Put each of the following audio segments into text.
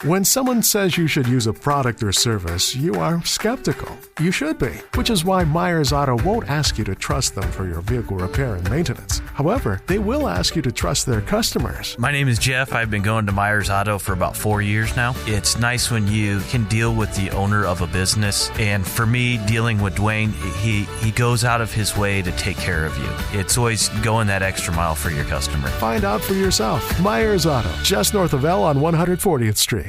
When someone says you should use a product or service, you are skeptical. You should be, which is why Myers Auto won't ask you to trust them for your vehicle repair and maintenance. However, they will ask you to trust their customers. My name is Jeff. I've been going to Myers Auto for about 4 years now. It's nice when you can deal with the owner of a business. And for me, dealing with Dwayne, he goes out of his way to take care of you. It's always going that extra mile for your customer. Find out for yourself. Myers Auto, just north of L on 140th Street.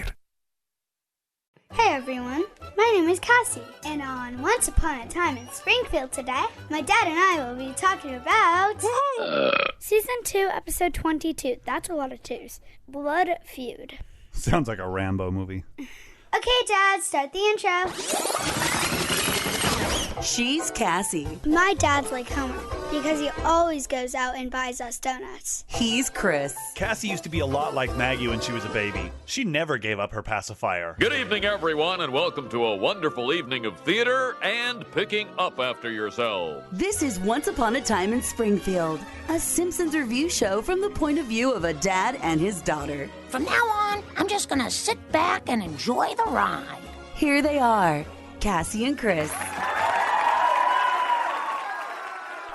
Hey everyone, my name is Cassie, and on Once Upon a Time in Springfield today, my dad and I will be talking about Season 2, Episode 22. That's a lot of twos. Blood Feud. Sounds like a Rambo movie. Okay, Dad, start the intro. She's Cassie. My dad's like Homer, because he always goes out and buys us donuts. He's Chris. Cassie used to be a lot like Maggie when she was a baby. She never gave up her pacifier. Good evening, everyone, and welcome to a wonderful evening of theater and picking up after yourself. This is Once Upon a Time in Springfield, a Simpsons review show from the point of view of a dad and his daughter. From now on, I'm just gonna sit back and enjoy the ride. Here they are, Cassie and Chris.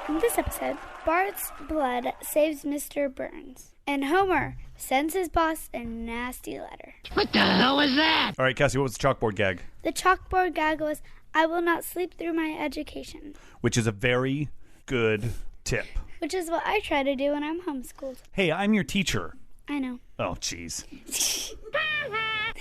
In this episode, Bart's blood saves Mr. Burns, and Homer sends his boss a nasty letter. What the hell was that? All right, Cassie, what was the chalkboard gag? The chalkboard gag was, "I will not sleep through my education," Which is a very good tip. which is what I try to do when I'm homeschooled. Hey, I'm your teacher. I know. Oh, jeez.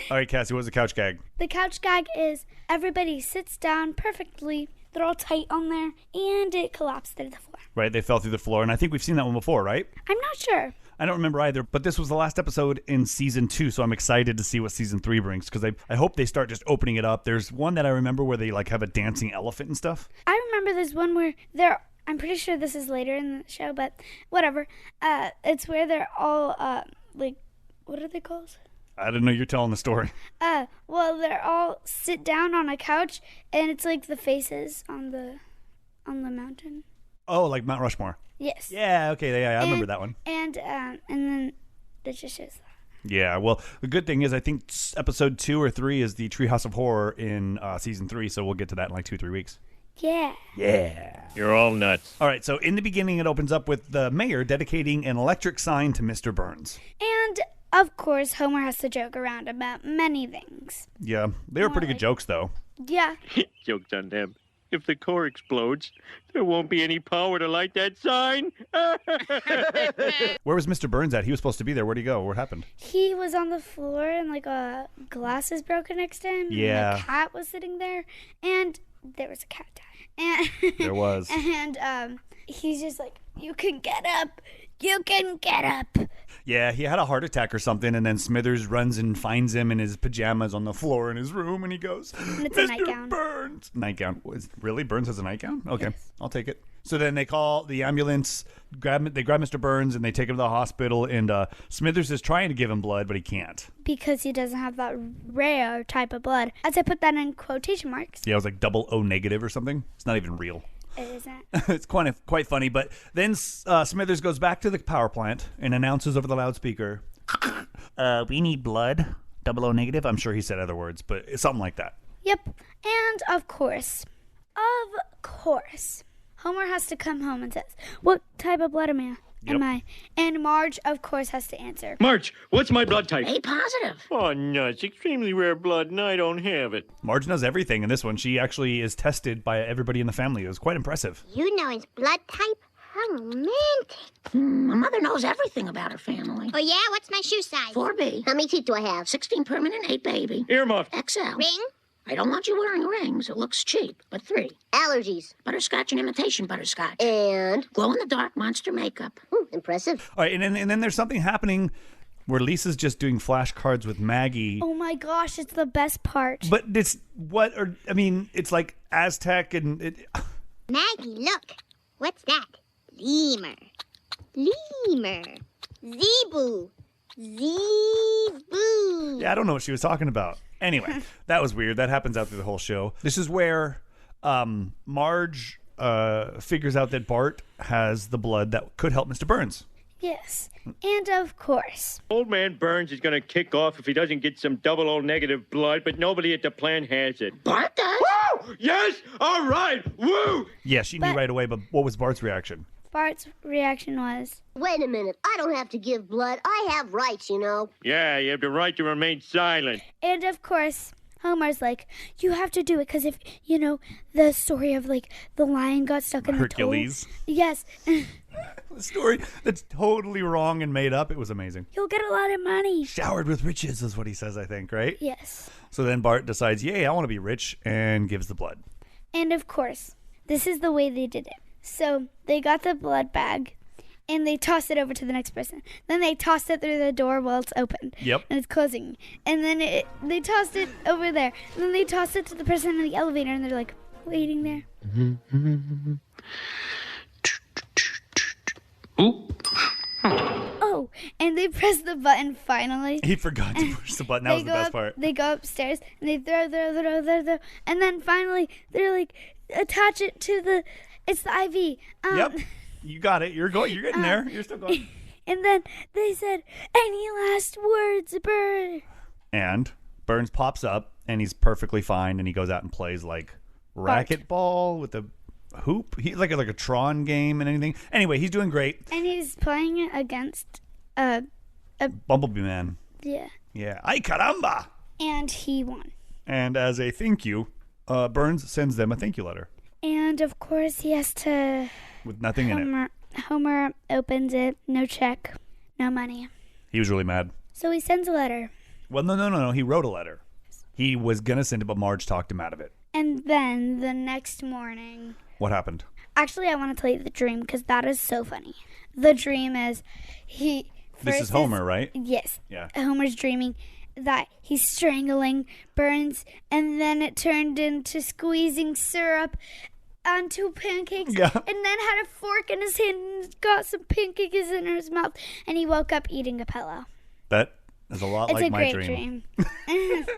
All right, Cassie, what was the couch gag? The couch gag is everybody sits down perfectly. They're all tight on there, and it collapsed through the floor. Right, they fell through the floor, and I think we've seen that one before, right? I'm not sure. I don't remember either, but this was the last episode in Season 2, so I'm excited to see what Season 3 brings, because I hope they start just opening it up. There's one that I remember where they like have a dancing elephant and stuff. I remember there's one where I'm pretty sure this is later in the show, but whatever. It's where they're all, what are they called? I didn't know you're telling the story. Well, they're all sit down on a couch, and it's like the faces on the mountain. Oh, like Mount Rushmore. Yes. Yeah, okay, yeah, I remember that one. And then it just shows that. Yeah, well, the good thing is I think episode 2 or 3 is the Treehouse of Horror in Season 3, so we'll get to that in like 2-3 weeks. Yeah. Yeah. You're all nuts. All right, so in the beginning it opens up with the mayor dedicating an electric sign to Mr. Burns. And, of course, Homer has to joke around about many things. Yeah, they were pretty good jokes, though. Yeah. Joke's on them. If the core explodes, there won't be any power to light that sign. Where was Mr. Burns at? He was supposed to be there. Where'd he go? What happened? He was on the floor, and, a glass is broken next to him. Yeah. And a cat was sitting there, and there was a cat died. And There was. And he's just like, "You can get up. You can get up." Yeah, he had a heart attack or something, and then Smithers runs and finds him in his pajamas on the floor in his room, and he goes, And it's a "Mr. nightgown. Burns." Nightgown. Really? Burns has a nightgown? Okay, Yes. I'll take it. So then they call the ambulance, they grab Mr. Burns, and they take him to the hospital, and Smithers is trying to give him blood, but he can't. Because he doesn't have that rare type of blood. As I put that in quotation marks. Yeah, it was like O negative or something. It's not even real. It isn't. It's quite funny, but then Smithers goes back to the power plant and announces over the loudspeaker, "We need blood, O negative." I'm sure he said other words, but it's something like that. Yep. And of course, Homer has to come home and says, "What type of blood am I?" And Marge, of course, has to answer. Marge, what's my blood type? A positive. Oh, nuts. Extremely rare blood, and I don't have it. Marge knows everything in this one. She actually is tested by everybody in the family. It was quite impressive. You know his blood type? How romantic. My mother knows everything about her family. Oh, yeah? What's my shoe size? 4B. How many teeth do I have? 16 permanent, 8 baby. Earmuffs. XL. Ring? I don't want you wearing rings. It looks cheap. But 3. Allergies. Butterscotch and imitation butterscotch. And? Glow-in-the-dark monster makeup. Impressive. All right, and then there's something happening where Lisa's just doing flashcards with Maggie. Oh my gosh, it's the best part. But it's it's like Aztec and it. Maggie, look. What's that? Lemur. Zebu. Yeah, I don't know what she was talking about. Anyway, that was weird. That happens out through the whole show. This is where Marge figures out that Bart has the blood that could help Mr. Burns. Yes. And of course. Old man Burns is going to kick off if he doesn't get some double-O negative blood, but nobody at the plant has it. Bart does? Woo! Yes! All right! Woo! Yeah, she knew right away, but what was Bart's reaction? Bart's reaction was, Wait a minute. I don't have to give blood. I have rights, you know. Yeah, you have the right to remain silent. and of course, Homer's like, you have to do it because if, you know, the story of, like, the lion got stuck in Hercules. the toe. Yes. The story that's totally wrong and made up. It was amazing. You'll get a lot of money. Showered with riches is what he says, I think, right? Yes. So then Bart decides, yay, I want to be rich, and gives the blood. And of course, this is the way they did it. So they got the blood bag, and they tossed it over to the next person. Then they tossed it through the door while it's open. Yep. And it's closing. And then they tossed it over there. And then they tossed it to the person in the elevator, and they're like, waiting there. Oh, and they pressed the button finally. He forgot to push the button. That was the best part. They go upstairs, and they throw. And then finally, they're like, attach it to the, it's the IV. Yep. You got it. You're getting there. You're still going. And then they said, any last words, Bert? And Burns pops up, and he's perfectly fine, and he goes out and plays, like, racquetball with a hoop. He's like a Tron game and anything. Anyway, he's doing great. And he's playing it against Bumblebee Man. Yeah. Yeah. Ay caramba! And he won. And as a thank you, Burns sends them a thank you letter. And of course he has to... With nothing in it. Homer opens it. No check. No money. He was really mad. So he sends a letter. Well, no. He wrote a letter. He was going to send it, but Marge talked him out of it. And then the next morning... What happened? Actually, I want to tell you the dream because that is so funny. The dream is This is Homer, right? Yes. Yeah. Homer's dreaming that he's strangling Burns, and then it turned into squeezing syrup onto pancakes, yeah. And then had a fork in his hand and got some pancakes in his mouth, and he woke up eating a pillow. That is a lot like my dream. It's a great dream.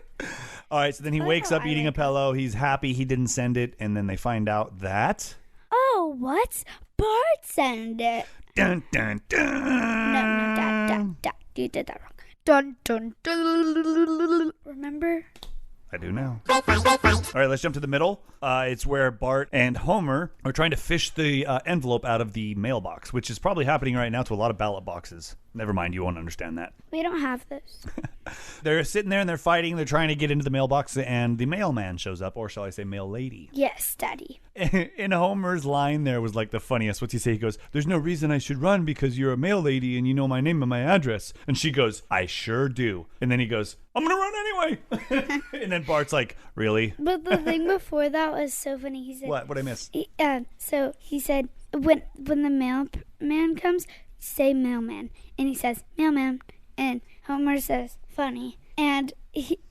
All right, so then he wakes up eating a pillow. He's happy he didn't send it, and then they find out that... Oh, what? Bart sent it. Dun, dun, dun. No, Dad. You did that wrong. Dun, dun, dun. Remember? I do now. All right, let's jump to the middle. It's where Bart and Homer are trying to fish the envelope out of the mailbox, which is probably happening right now to a lot of ballot boxes. Never mind, you won't understand that. We don't have those. They're sitting there and they're fighting. They're trying to get into the mailbox, and the mailman shows up, or shall I say mail lady. Yes, Daddy. And Homer's line there was like the funniest. What's he say? He goes, "There's no reason I should run because you're a mail lady and you know my name and my address." And she goes, "I sure do." And then he goes, "I'm going to run anyway." And then Bart's like, "Really?" But the thing before that was so funny. He said, What? What'd I miss? So he said, when the mailman comes, say mailman. And he says, mailman. And Homer says, funny. And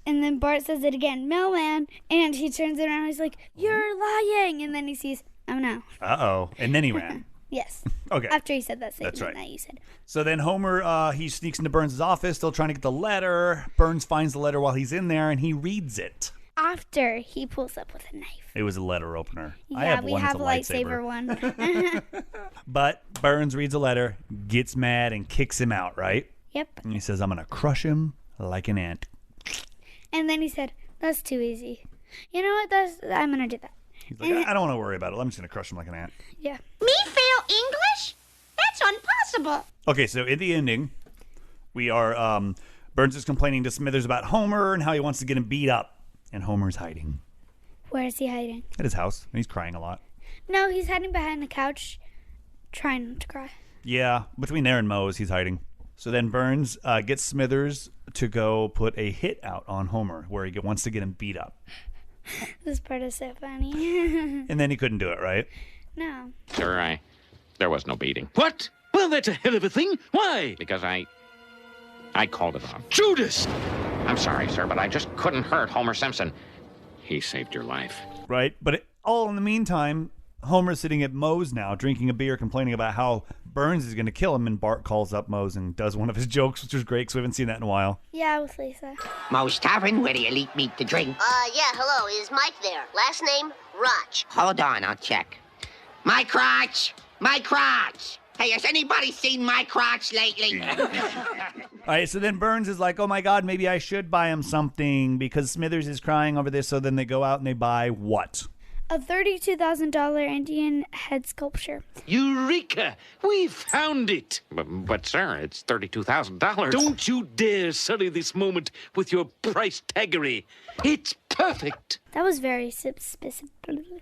then Bart says it again, mailman. And he turns around and he's like, you're lying. And then he sees, oh no. Uh-oh. And then he ran. Yes. Okay. After he said that statement That's right. that you said. So then Homer, he sneaks into Burns' office, still trying to get the letter. Burns finds the letter while he's in there, and he reads it. After he pulls up with a knife. It was a letter opener. Yeah, I have we one have a that's a lightsaber one. But Burns reads a letter, gets mad, and kicks him out, right? Yep. And he says, "I'm going to crush him like an ant." And then he said, that's too easy. You know what? I'm going to do that. He's like, I don't want to worry about it. I'm just going to crush him like an ant. Yeah. Me fail English? That's impossible. Okay, so in the ending, we are, Burns is complaining to Smithers about Homer and how he wants to get him beat up. And Homer's hiding. Where is he hiding? At his house. And he's crying a lot. No, he's hiding behind the couch, trying not to cry. Yeah, between there and Moe's, he's hiding. So then Burns gets Smithers to go put a hit out on Homer, where he wants to get him beat up. This part is so funny. And then he couldn't do it, right? No. Sir, there was no beating. What? Well, that's a hell of a thing. Why? Because I called it off. Judas! I'm sorry, sir, but I just couldn't hurt Homer Simpson. He saved your life. Right, but all in the meantime, Homer's sitting at Moe's now, drinking a beer, complaining about how Burns is going to kill him, and Bart calls up Moe's and does one of his jokes, which was great, because we haven't seen that in a while. Yeah, with Lisa. Moe's Tavern, where the elite meet to drink. Yeah, hello. Is Mike there? Last name, Roch. Hold on, I'll check. My crotch! My crotch! Hey, has anybody seen my crotch lately? All right, so then Burns is like, oh my God, maybe I should buy him something because Smithers is crying over this. So then they go out and they buy what? A $32,000 Indian head sculpture. Eureka! We found it! But sir, it's $32,000. Don't you dare sully this moment with your price taggery. It's perfect. That was very specific.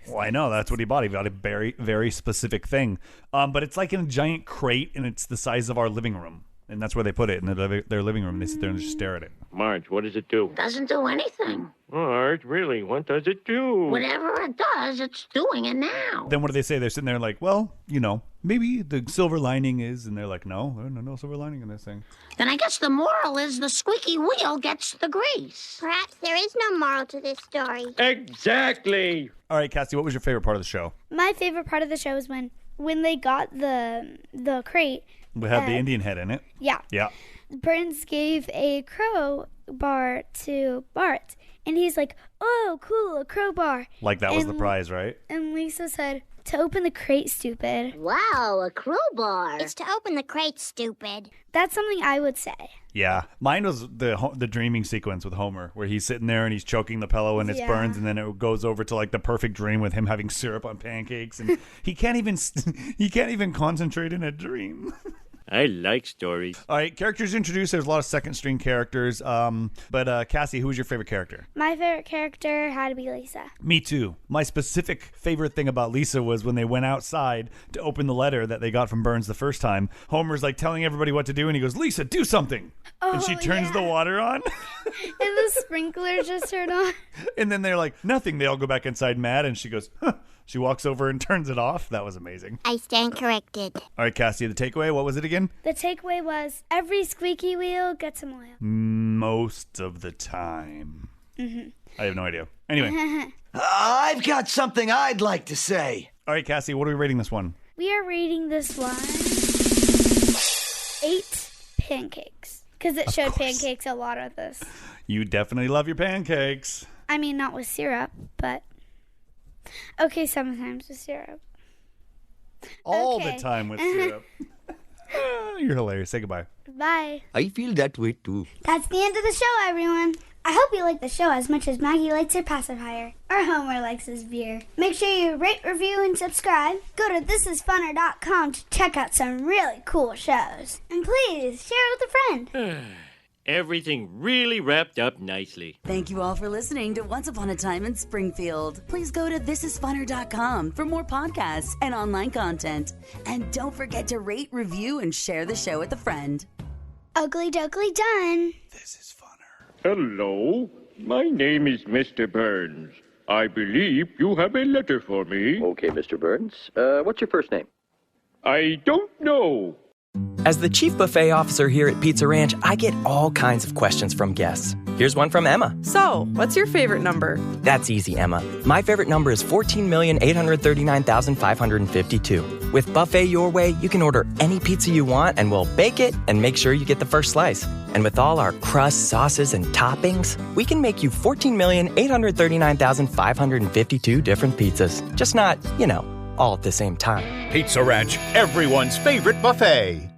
Well, I know. That's what he bought. He bought a very, very specific thing. But it's like in a giant crate, and it's the size of our living room. And that's where they put it, in their living room. They sit there and just stare at it. Marge, what does it do? Doesn't do anything. Marge, really, what does it do? Whatever it does, it's doing it now. Then what do they say? They're sitting there like, well, maybe the silver lining is, and they're like, no silver lining in this thing. Then I guess the moral is the squeaky wheel gets the grease. Perhaps there is no moral to this story. Exactly. All right, Cassie, what was your favorite part of the show? My favorite part of the show is when they got the crate. We had the Indian head in it. Yeah. Yeah. Burns gave a crowbar to Bart, and he's like, oh, cool, a crowbar. Like that was the prize, right? And Lisa said, to open the crate, stupid. Wow, a crowbar. It's to open the crate, stupid. That's something I would say. Yeah. Mine was the dreaming sequence with Homer, where he's sitting there and he's choking the pillow and it's Burns, and then it goes over to like the perfect dream with him having syrup on pancakes, and he can't even concentrate in a dream. I like stories. All right, characters introduced. There's a lot of second string characters. But Cassie, who was your favorite character? My favorite character had to be Lisa. Me too. My specific favorite thing about Lisa was when they went outside to open the letter that they got from Burns the first time. Homer's like telling everybody what to do, and he goes, Lisa, do something. Oh, and she turns the water on. And the sprinkler just turned on. And then they're like, nothing. They all go back inside mad, and she goes, huh. She walks over and turns it off. That was amazing. I stand corrected. All right, Cassie, the takeaway, what was it again? The takeaway was every squeaky wheel gets some oil. Most of the time. Mm-hmm. I have no idea. Anyway. I've got something I'd like to say. All right, Cassie, what are we rating this one? We are rating this one 8 pancakes. Because it showed pancakes a lot of this. You definitely love your pancakes. I mean, not with syrup, but... Okay, sometimes with syrup. All the time with syrup. You're hilarious. Say goodbye. Bye. I feel that way too. That's the end of the show, everyone. I hope you like the show as much as Maggie likes her pacifier, or Homer likes his beer. Make sure you rate, review, and subscribe. Go to thisisfunner.com to check out some really cool shows. And please, share it with a friend. Everything really wrapped up nicely. Thank you all for listening to Once Upon a Time in Springfield. Please go to thisisfunner.com for more podcasts and online content. And don't forget to rate, review, and share the show with a friend. Ugly dougly done. This is Funner. Hello, my name is Mr. Burns. I believe you have a letter for me. Okay, Mr. Burns. What's your first name? I don't know. As the chief buffet officer here at Pizza Ranch, I get all kinds of questions from guests. Here's one from Emma. So, what's your favorite number? That's easy, Emma. My favorite number is 14,839,552. With Buffet Your Way, you can order any pizza you want, and we'll bake it and make sure you get the first slice. And with all our crusts, sauces, and toppings, we can make you 14,839,552 different pizzas. Just not, all at the same time. Pizza Ranch, everyone's favorite buffet.